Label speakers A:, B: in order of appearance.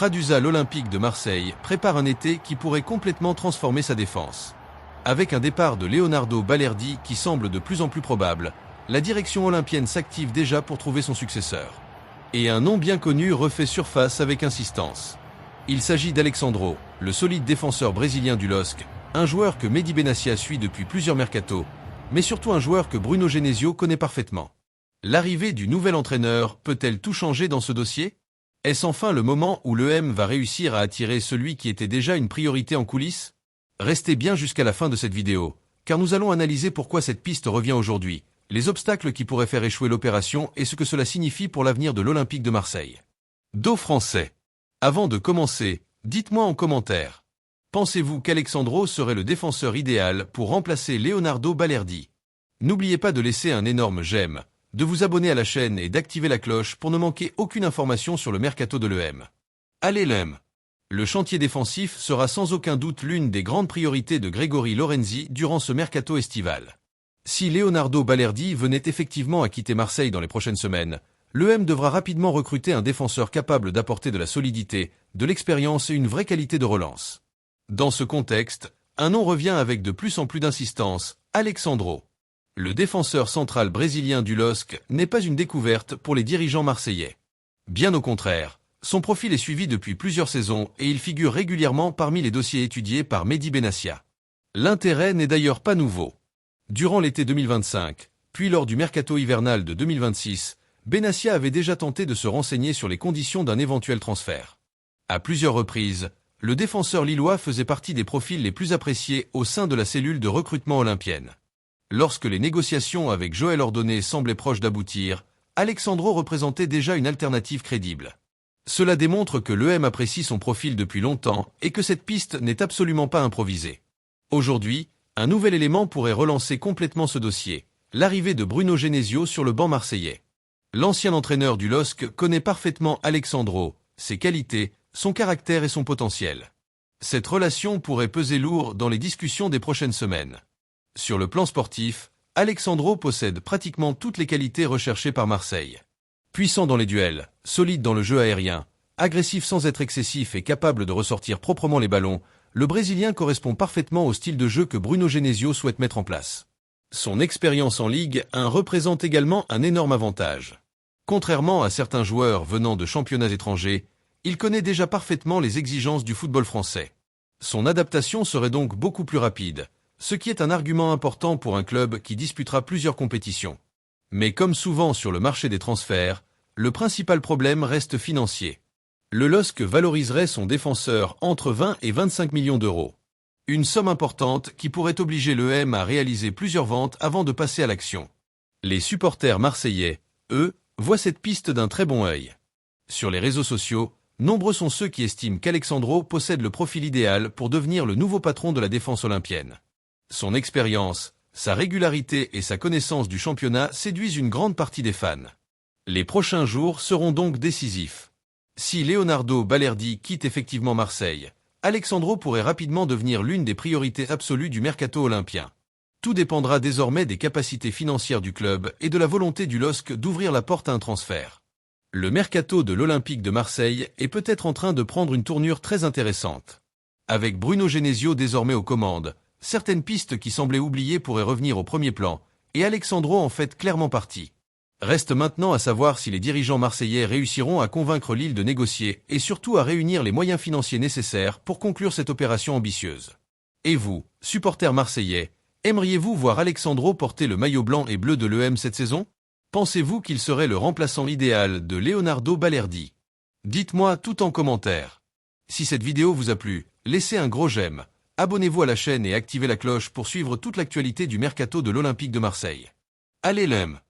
A: Traduza l'Olympique de Marseille prépare un été qui pourrait complètement transformer sa défense. Avec un départ de Leonardo Balerdi qui semble de plus en plus probable, la direction olympienne s'active déjà pour trouver son successeur. Et un nom bien connu refait surface avec insistance. Il s'agit d'Alexandro, le solide défenseur brésilien du LOSC, un joueur que Mehdi Benassia suit depuis plusieurs mercatos, mais surtout un joueur que Bruno Genesio connaît parfaitement. L'arrivée du nouvel entraîneur peut-elle tout changer dans ce dossier? Est-ce enfin le moment où l'EM va réussir à attirer celui qui était déjà une priorité en coulisses? Restez bien jusqu'à la fin de cette vidéo, car nous allons analyser pourquoi cette piste revient aujourd'hui, les obstacles qui pourraient faire échouer l'opération et ce que cela signifie pour l'avenir de l'Olympique de Marseille. Dos français. Avant de commencer, dites-moi en commentaire. Pensez-vous qu'Alexandro serait le défenseur idéal pour remplacer Leonardo Balerdi? N'oubliez pas de laisser un énorme j'aime, de vous abonner à la chaîne et d'activer la cloche pour ne manquer aucune information sur le mercato de l'EM. Allez l'EM! Le chantier défensif sera sans aucun doute l'une des grandes priorités de Grégory Lorenzi durant ce mercato estival. Si Leonardo Balerdi venait effectivement à quitter Marseille dans les prochaines semaines, l'EM devra rapidement recruter un défenseur capable d'apporter de la solidité, de l'expérience et une vraie qualité de relance. Dans ce contexte, un nom revient avec de plus en plus d'insistance, Alexandro. Le défenseur central brésilien du LOSC n'est pas une découverte pour les dirigeants marseillais. Bien au contraire, son profil est suivi depuis plusieurs saisons et il figure régulièrement parmi les dossiers étudiés par Mehdi Benassia. L'intérêt n'est d'ailleurs pas nouveau. Durant l'été 2025, puis lors du mercato hivernal de 2026, Benassia avait déjà tenté de se renseigner sur les conditions d'un éventuel transfert. À plusieurs reprises, le défenseur lillois faisait partie des profils les plus appréciés au sein de la cellule de recrutement olympienne. Lorsque les négociations avec Joël Ordonné semblaient proches d'aboutir, Alexandro représentait déjà une alternative crédible. Cela démontre que l'EM apprécie son profil depuis longtemps et que cette piste n'est absolument pas improvisée. Aujourd'hui, un nouvel élément pourrait relancer complètement ce dossier, l'arrivée de Bruno Genesio sur le banc marseillais. L'ancien entraîneur du LOSC connaît parfaitement Alexandro, ses qualités, son caractère et son potentiel. Cette relation pourrait peser lourd dans les discussions des prochaines semaines. Sur le plan sportif, Alexandro possède pratiquement toutes les qualités recherchées par Marseille. Puissant dans les duels, solide dans le jeu aérien, agressif sans être excessif et capable de ressortir proprement les ballons, le Brésilien correspond parfaitement au style de jeu que Bruno Genesio souhaite mettre en place. Son expérience en Ligue 1 représente également un énorme avantage. Contrairement à certains joueurs venant de championnats étrangers, il connaît déjà parfaitement les exigences du football français. Son adaptation serait donc beaucoup plus rapide, ce qui est un argument important pour un club qui disputera plusieurs compétitions. Mais comme souvent sur le marché des transferts, le principal problème reste financier. Le LOSC valoriserait son défenseur entre 20 et 25 millions d'euros. Une somme importante qui pourrait obliger l'EM à réaliser plusieurs ventes avant de passer à l'action. Les supporters marseillais, eux, voient cette piste d'un très bon œil. Sur les réseaux sociaux, nombreux sont ceux qui estiment qu'Alexandro possède le profil idéal pour devenir le nouveau patron de la défense olympienne. Son expérience, sa régularité et sa connaissance du championnat séduisent une grande partie des fans. Les prochains jours seront donc décisifs. Si Leonardo Balerdi quitte effectivement Marseille, Alexandro pourrait rapidement devenir l'une des priorités absolues du mercato olympien. Tout dépendra désormais des capacités financières du club et de la volonté du LOSC d'ouvrir la porte à un transfert. Le mercato de l'Olympique de Marseille est peut-être en train de prendre une tournure très intéressante. Avec Bruno Genesio désormais aux commandes, certaines pistes qui semblaient oubliées pourraient revenir au premier plan, et Alexandro en fait clairement partie. Reste maintenant à savoir si les dirigeants marseillais réussiront à convaincre Lille de négocier et surtout à réunir les moyens financiers nécessaires pour conclure cette opération ambitieuse. Et vous, supporters marseillais, aimeriez-vous voir Alexandro porter le maillot blanc et bleu de l'EM cette saison? Pensez-vous qu'il serait le remplaçant idéal de Leonardo Balerdi? Dites-moi tout en commentaire. Si cette vidéo vous a plu, laissez un gros j'aime, abonnez-vous à la chaîne et activez la cloche pour suivre toute l'actualité du mercato de l'Olympique de Marseille. Allez l'EM!